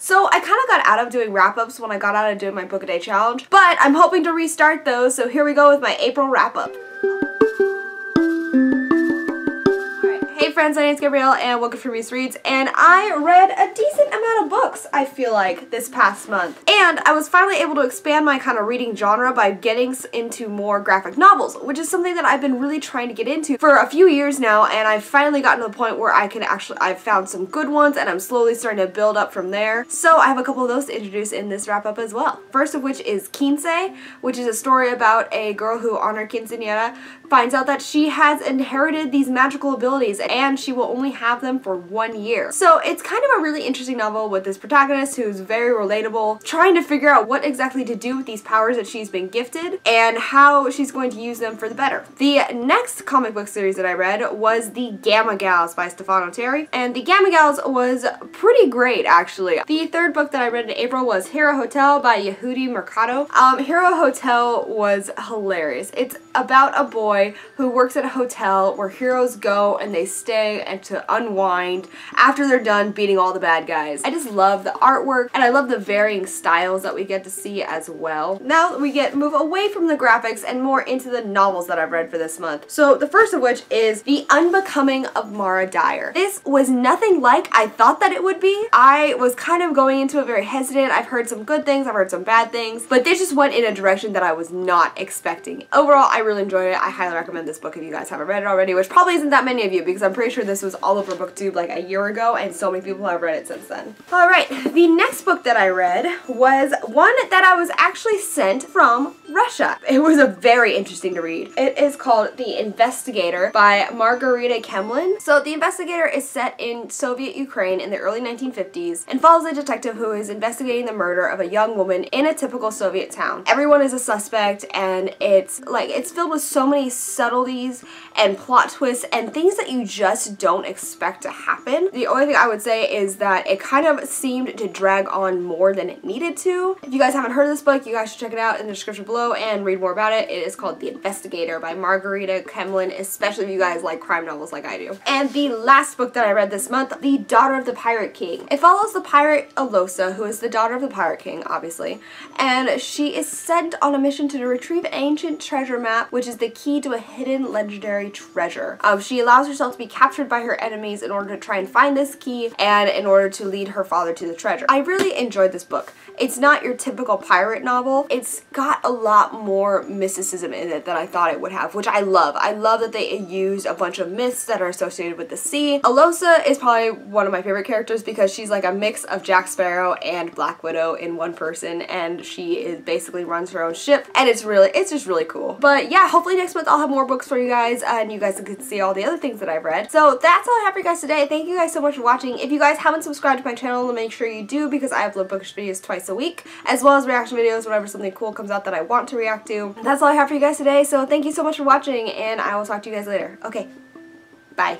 So I kind of got out of doing wrap-ups when I got out of doing my book a day challenge, but I'm hoping to restart those, so here we go with my April wrap-up. Hey friends, my name's Gabrielle and welcome to FrumiousReads, and I read a decent amount of books, I feel like, this past month. And I was finally able to expand my kind of reading genre by getting into more graphic novels, which is something that I've been really trying to get into for a few years now, and I've finally gotten to the point where I've found some good ones and I'm slowly starting to build up from there. So I have a couple of those to introduce in this wrap-up as well. First of which is Quince, which is a story about a girl who on her quinceañera finds out that she has inherited these magical abilities and she will only have them for 1 year. So it's kind of a really interesting novel with this protagonist who's very relatable, trying to figure out what exactly to do with these powers that she's been gifted and how she's going to use them for the better. The next comic book series that I read was The Gamma Gals by Stefano, and The Gamma Gals was pretty great actually. The third book that I read in April was Hero Hotel by Yehudi Mercado. Hero Hotel was hilarious. It's about a boy who works at a hotel where heroes go and they stay and to unwind after they're done beating all the bad guys. I just love the artwork and I love the varying styles that we get to see as well. Now we move away from the graphics and more into the novels that I've read for this month. So the first of which is The Unbecoming of Mara Dyer. This was nothing like I thought that it would be. I was kind of going into it very hesitant. I've heard some good things, I've heard some bad things, but this just went in a direction that I was not expecting. Overall, I really enjoyed it. I highly recommend this book if you guys haven't read it already, which probably isn't that many of you because I'm pretty sure this was all over BookTube like a year ago and so many people have read it since then. Alright, the next book that I read was one that I was actually sent from Russia. It was a very interesting to read. It is called The Investigator by Margarita Khemlin. So The Investigator is set in Soviet Ukraine in the early 1950s and follows a detective who is investigating the murder of a young woman in a typical Soviet town. Everyone is a suspect and it's filled with so many subtleties and plot twists and things that you just don't expect to happen. The only thing I would say is that it kind of seemed to drag on more than it needed to. If you guys haven't heard of this book, you guys should check it out in the description below and read more about it. It is called The Investigator by Margarita Khemlin, especially if you guys like crime novels like I do. And the last book that I read this month, The Daughter of the Pirate King. It follows the pirate Alosa, who is the daughter of the Pirate King, obviously, and she is sent on a mission to retrieve an ancient treasure map, which is the key to a hidden legendary treasure. She allows herself to be captured by her enemies in order to try and find this key and in order to lead her father to the treasure. I really enjoyed this book. It's not your typical pirate novel. It's got a lot more mysticism in it than I thought it would have, which I love. I love that they used a bunch of myths that are associated with the sea. Alosa is probably one of my favorite characters because she's like a mix of Jack Sparrow and Black Widow in one person, and she basically runs her own ship, and it's just really cool. But yeah, hopefully next month I'll have more books for you guys and you guys can see all the other things that I've read. So that's all I have for you guys today. Thank you guys so much for watching. If you guys haven't subscribed to my channel, make sure you do because I upload bookish videos twice a week, as well as reaction videos whenever something cool comes out that I want to react to. That's all I have for you guys today, so thank you so much for watching and I will talk to you guys later. Okay, bye.